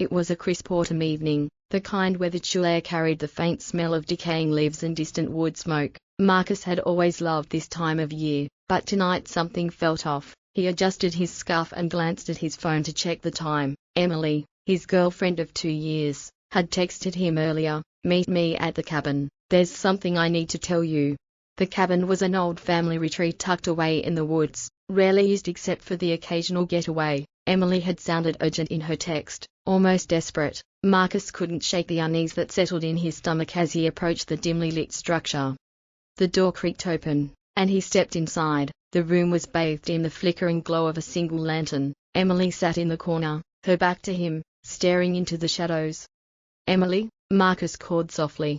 It was a crisp autumn evening, the kind where the chill air carried the faint smell of decaying leaves and distant wood smoke. Marcus had always loved this time of year, but tonight something felt off. He adjusted his scarf and glanced at his phone to check the time. Emily, his girlfriend of 2 years, had texted him earlier, "Meet me at the cabin. There's something I need to tell you." The cabin was an old family retreat tucked away in the woods, rarely used except for the occasional getaway. Emily had sounded urgent in her text, almost desperate. Marcus couldn't shake the unease that settled in his stomach as he approached the dimly lit structure. The door creaked open, and he stepped inside. The room was bathed in the flickering glow of a single lantern. Emily sat in the corner, her back to him, staring into the shadows. "Emily?" Marcus called softly.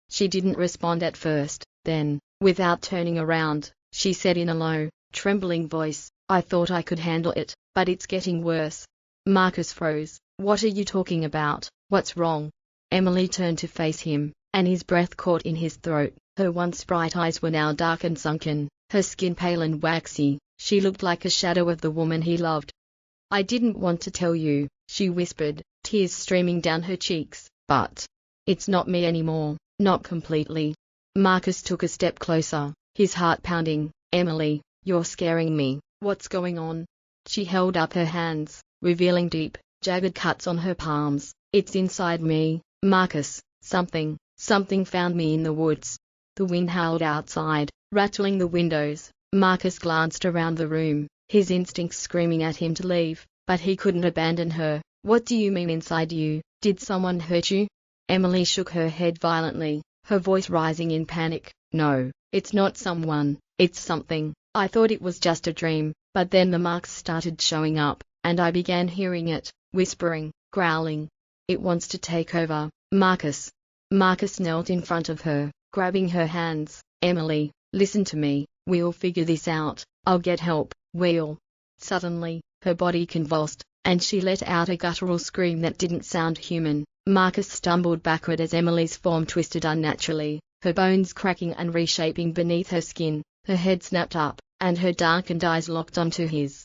She didn't respond at first. Then, without turning around, she said in a low, trembling voice, "I thought I could handle it, but it's getting worse." Marcus froze. "What are you talking about? What's wrong?" Emily turned to face him, and his breath caught in his throat. Her once bright eyes were now dark and sunken, her skin pale and waxy. She looked like a shadow of the woman he loved. "I didn't want to tell you," she whispered, tears streaming down her cheeks, "but it's not me anymore, not completely." Marcus took a step closer, his heart pounding. "Emily, you're scaring me. What's going on?" She held up her hands, revealing deep, jagged cuts on her palms. "It's inside me, Marcus. Something found me in the woods." The wind howled outside, rattling the windows. Marcus glanced around the room, his instincts screaming at him to leave, but he couldn't abandon her. "What do you mean inside you? Did someone hurt you?" Emily shook her head violently, her voice rising in panic. "No, it's not someone, it's something. I thought it was just a dream, but then the marks started showing up, and I began hearing it, whispering, growling. It wants to take over, Marcus." Marcus knelt in front of her, grabbing her hands. "Emily, listen to me. We'll figure this out. I'll get help. We'll." Suddenly, her body convulsed, and she let out a guttural scream that didn't sound human. Marcus stumbled backward as Emily's form twisted unnaturally, her bones cracking and reshaping beneath her skin. Her head snapped up, and her darkened eyes locked onto his.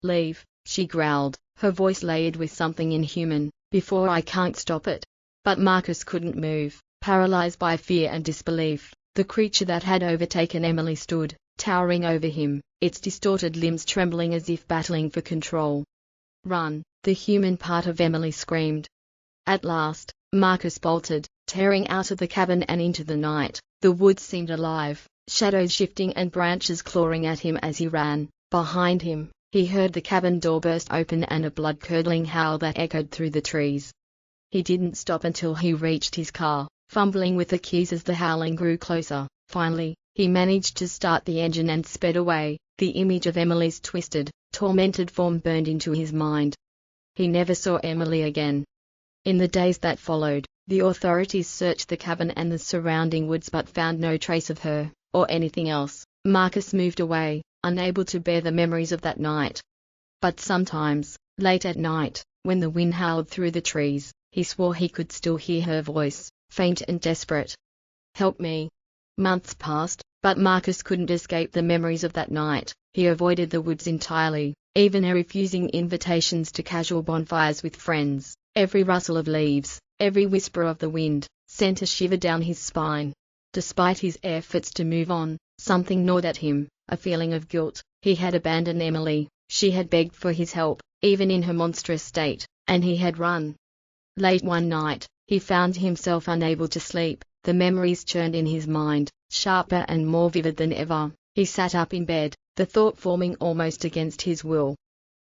"Leave," she growled, her voice layered with something inhuman, "before I can't stop it." But Marcus couldn't move, paralyzed by fear and disbelief. The creature that had overtaken Emily stood, towering over him, its distorted limbs trembling as if battling for control. "Run!" the human part of Emily screamed. At last, Marcus bolted, tearing out of the cabin and into the night. The woods seemed alive, shadows shifting and branches clawing at him as he ran. Behind him, he heard the cabin door burst open and a blood-curdling howl that echoed through the trees. He didn't stop until he reached his car, fumbling with the keys as the howling grew closer. Finally, he managed to start the engine and sped away. The image of Emily's twisted, tormented form burned into his mind. He never saw Emily again. In the days that followed, the authorities searched the cabin and the surrounding woods but found no trace of her, or anything else. Marcus moved away, unable to bear the memories of that night. But sometimes, late at night, when the wind howled through the trees, he swore he could still hear her voice, faint and desperate. "Help me." Months passed, but Marcus couldn't escape the memories of that night. He avoided the woods entirely, even refusing invitations to casual bonfires with friends. Every rustle of leaves, every whisper of the wind, sent a shiver down his spine. Despite his efforts to move on, something gnawed at him, a feeling of guilt. He had abandoned Emily, she had begged for his help, even in her monstrous state, and he had run. Late one night, he found himself unable to sleep. The memories churned in his mind, sharper and more vivid than ever. He sat up in bed, the thought forming almost against his will.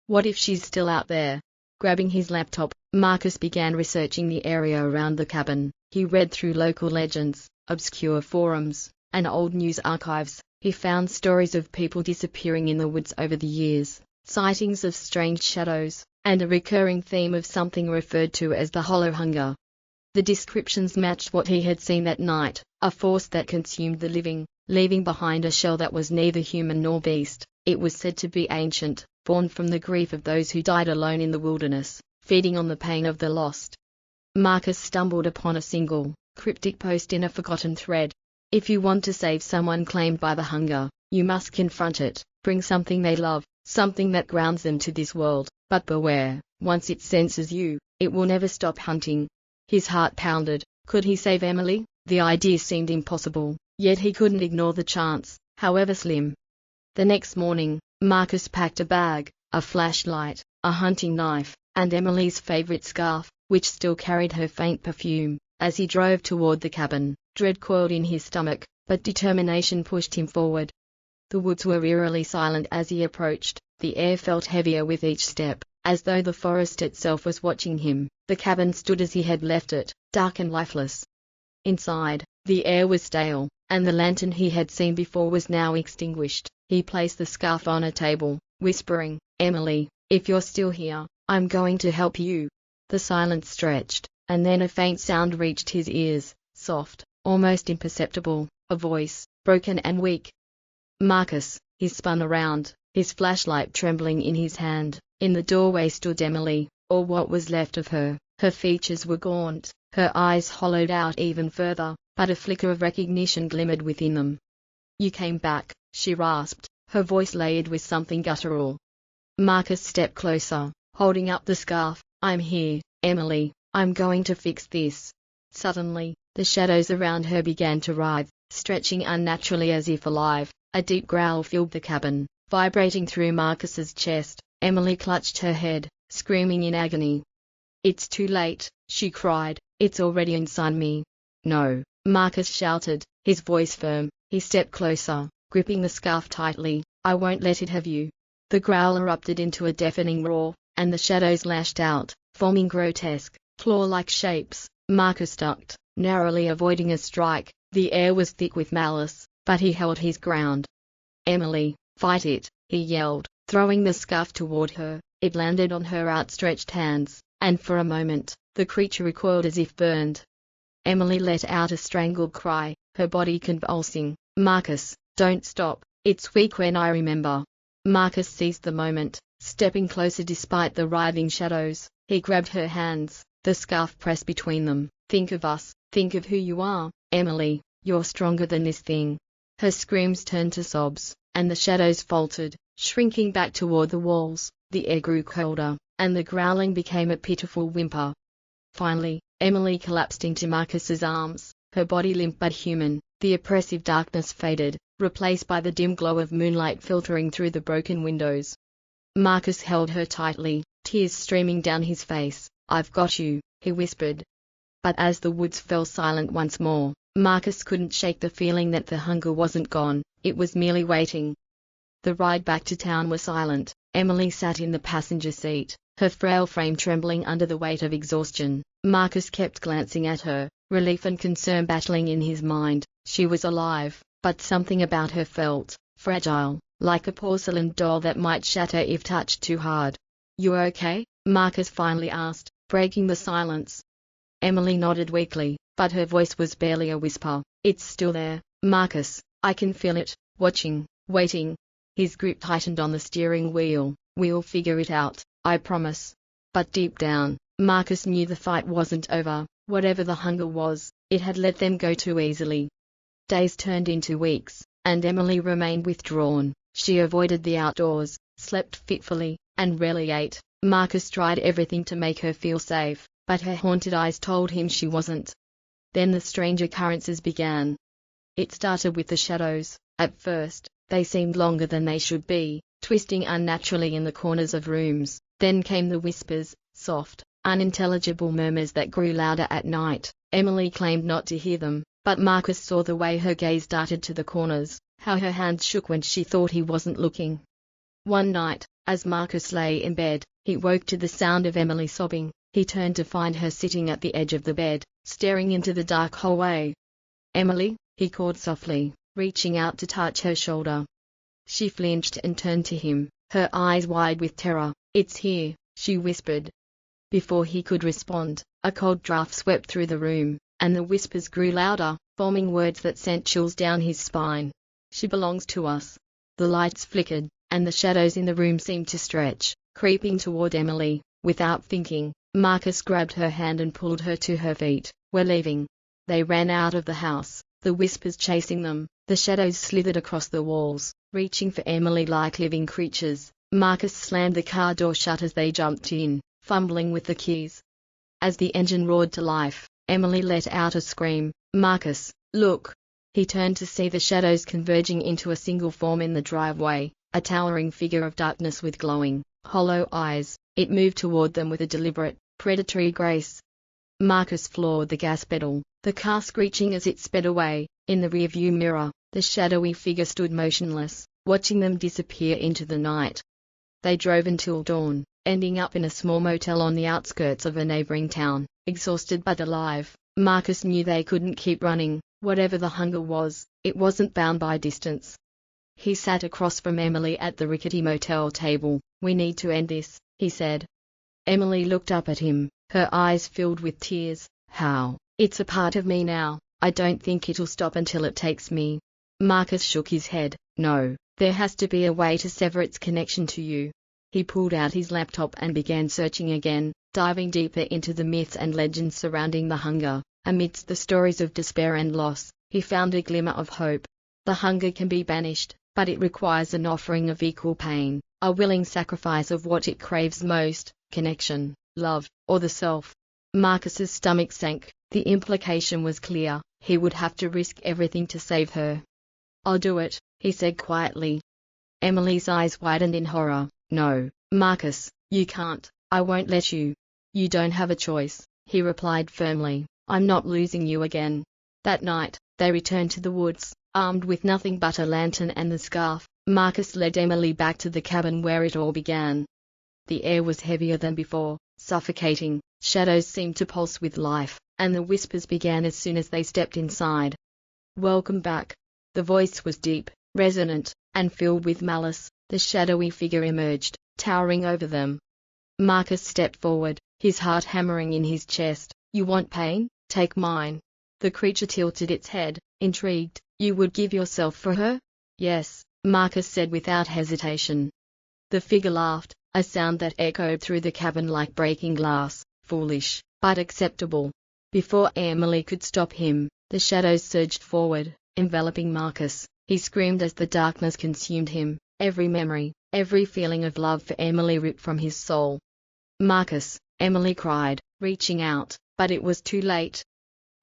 What if she's still out there? Grabbing his laptop, Marcus began researching the area around the cabin. He read through local legends, obscure forums, and old news archives. He found stories of people disappearing in the woods over the years, sightings of strange shadows, and a recurring theme of something referred to as the hollow hunger. The descriptions matched what he had seen that night, a force that consumed the living, leaving behind a shell that was neither human nor beast. It was said to be ancient, born from the grief of those who died alone in the wilderness, feeding on the pain of the lost. Marcus stumbled upon a single, cryptic post in a forgotten thread. "If you want to save someone claimed by the hunger, you must confront it, bring something they love, something that grounds them to this world, but beware, once it senses you, It will never stop hunting. His heart pounded. Could he save Emily? The idea seemed impossible, yet he couldn't ignore the chance, however slim. The next morning, Marcus packed a bag, a flashlight, a hunting knife, and Emily's favorite scarf, which still carried her faint perfume. As he drove toward the cabin, dread coiled in his stomach, but determination pushed him forward. The woods were eerily silent as he approached. The air felt heavier with each step, as though the forest itself was watching him. The cabin stood as he had left it, dark and lifeless. Inside, the air was stale, and the lantern he had seen before was now extinguished. He placed the scarf on a table, whispering, "Emily, if you're still here, I'm going to help you." The silence stretched, and then a faint sound reached his ears, soft, almost imperceptible, a voice, broken and weak. "Marcus." He spun around, his flashlight trembling in his hand. In the doorway stood Emily, or what was left of her. Her features were gaunt, her eyes hollowed out even further, but a flicker of recognition glimmered within them. "You came back," she rasped, her voice layered with something guttural. Marcus stepped closer, holding up the scarf. "I'm here, Emily. I'm going to fix this." Suddenly, the shadows around her began to writhe, stretching unnaturally as if alive. A deep growl filled the cabin, vibrating through Marcus's chest. Emily clutched her head, screaming in agony. "It's too late," she cried. "It's already inside me." "No," Marcus shouted, his voice firm. He stepped closer, gripping the scarf tightly. "I won't let it have you." The growl erupted into a deafening roar, and the shadows lashed out, forming grotesque, claw-like shapes. Marcus ducked, narrowly avoiding a strike. The air was thick with malice, but he held his ground. "Emily, fight it," he yelled, throwing the scarf toward her. It landed on her outstretched hands, and for a moment, the creature recoiled as if burned. Emily let out a strangled cry, her body convulsing. "Marcus, don't stop. It's weak when I remember." Marcus seized the moment, stepping closer despite the writhing shadows. He grabbed her hands, the scarf pressed between them. "Think of us, think of who you are, Emily. You're stronger than this thing." Her screams turned to sobs, and the shadows faltered, shrinking back toward the walls. The air grew colder, and the growling became a pitiful whimper. Finally, Emily collapsed into Marcus's arms, her body limp but human. The oppressive darkness faded, replaced by the dim glow of moonlight filtering through the broken windows. Marcus held her tightly, tears streaming down his face. "I've got you," he whispered. But as the woods fell silent once more, Marcus couldn't shake the feeling that the hunger wasn't gone, it was merely waiting. The ride back to town was silent. Emily sat in the passenger seat, her frail frame trembling under the weight of exhaustion. Marcus kept glancing at her, relief and concern battling in his mind. She was alive, but something about her felt fragile, like a porcelain doll that might shatter if touched too hard. "You okay?" Marcus finally asked, breaking the silence. Emily nodded weakly, but her voice was barely a whisper. "It's still there, Marcus. I can feel it, watching, waiting." His grip tightened on the steering wheel. "We'll figure it out, I promise." But deep down, Marcus knew the fight wasn't over. Whatever the hunger was, it had let them go too easily. Days turned into weeks, and Emily remained withdrawn. She avoided the outdoors, slept fitfully, and rarely ate. Marcus tried everything to make her feel safe, but her haunted eyes told him she wasn't. Then the strange occurrences began. It started with the shadows. At first, they seemed longer than they should be, twisting unnaturally in the corners of rooms. Then came the whispers, soft, unintelligible murmurs that grew louder at night. Emily claimed not to hear them, but Marcus saw the way her gaze darted to the corners, how her hands shook when she thought he wasn't looking. One night, as Marcus lay in bed, he woke to the sound of Emily sobbing. He turned to find her sitting at the edge of the bed, staring into the dark hallway. "Emily," he called softly, reaching out to touch her shoulder. She flinched and turned to him, her eyes wide with terror. "It's here," she whispered. Before he could respond, a cold draft swept through the room, and the whispers grew louder, forming words that sent chills down his spine. "She belongs to us." The lights flickered, and the shadows in the room seemed to stretch, creeping toward Emily. Without thinking, Marcus grabbed her hand and pulled her to her feet. "We're leaving." They ran out of the house, the whispers chasing them. The shadows slithered across the walls, reaching for Emily like living creatures. Marcus slammed the car door shut as they jumped in, fumbling with the keys. As the engine roared to life, Emily let out a scream. "Marcus, look!" He turned to see the shadows converging into a single form in the driveway, a towering figure of darkness with glowing, hollow eyes. It moved toward them with a deliberate, predatory grace. Marcus floored the gas pedal, the car screeching as it sped away. In the rearview mirror, the shadowy figure stood motionless, watching them disappear into the night. They drove until dawn, ending up in a small motel on the outskirts of a neighboring town. Exhausted but alive, Marcus knew they couldn't keep running. Whatever the hunger was, it wasn't bound by distance. He sat across from Emily at the rickety motel table. "We need to end this," he said. Emily looked up at him, her eyes filled with tears. "How? It's a part of me now. I don't think it'll stop until it takes me." Marcus shook his head. "No, there has to be a way to sever its connection to you." He pulled out his laptop and began searching again, diving deeper into the myths and legends surrounding the hunger. Amidst the stories of despair and loss, he found a glimmer of hope. The hunger can be banished, but it requires an offering of equal pain, a willing sacrifice of what it craves most: connection, love, or the self. Marcus's stomach sank. The implication was clear. He would have to risk everything to save her. "I'll do it," he said quietly. Emily's eyes widened in horror. "No, Marcus, you can't. I won't let you." "You don't have a choice," he replied firmly. "I'm not losing you again." That night, they returned to the woods, armed with nothing but a lantern and the scarf. Marcus led Emily back to the cabin where it all began. The air was heavier than before, suffocating. Shadows seemed to pulse with life, and the whispers began as soon as they stepped inside. "Welcome back." The voice was deep, resonant, and filled with malice. The shadowy figure emerged, towering over them. Marcus stepped forward, his heart hammering in his chest. "You want pain? Take mine." The creature tilted its head, intrigued. "You would give yourself for her?" "Yes," Marcus said without hesitation. The figure laughed, a sound that echoed through the cabin like breaking glass. Foolish, but acceptable. Before Emily could stop him, the shadows surged forward, enveloping Marcus. He screamed as the darkness consumed him. Every memory, every feeling of love for Emily ripped from his soul. "Marcus," Emily cried, reaching out, but it was too late.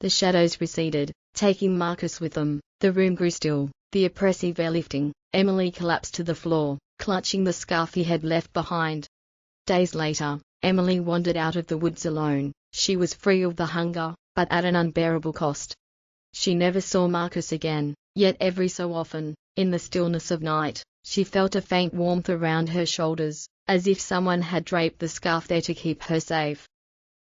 The shadows receded, taking Marcus with them. The room grew still, the oppressive air lifting. Emily collapsed to the floor, clutching the scarf he had left behind. Days later, Emily wandered out of the woods alone. She was free of the hunger, but at an unbearable cost. She never saw Marcus again, yet every so often, in the stillness of night, she felt a faint warmth around her shoulders, as if someone had draped the scarf there to keep her safe.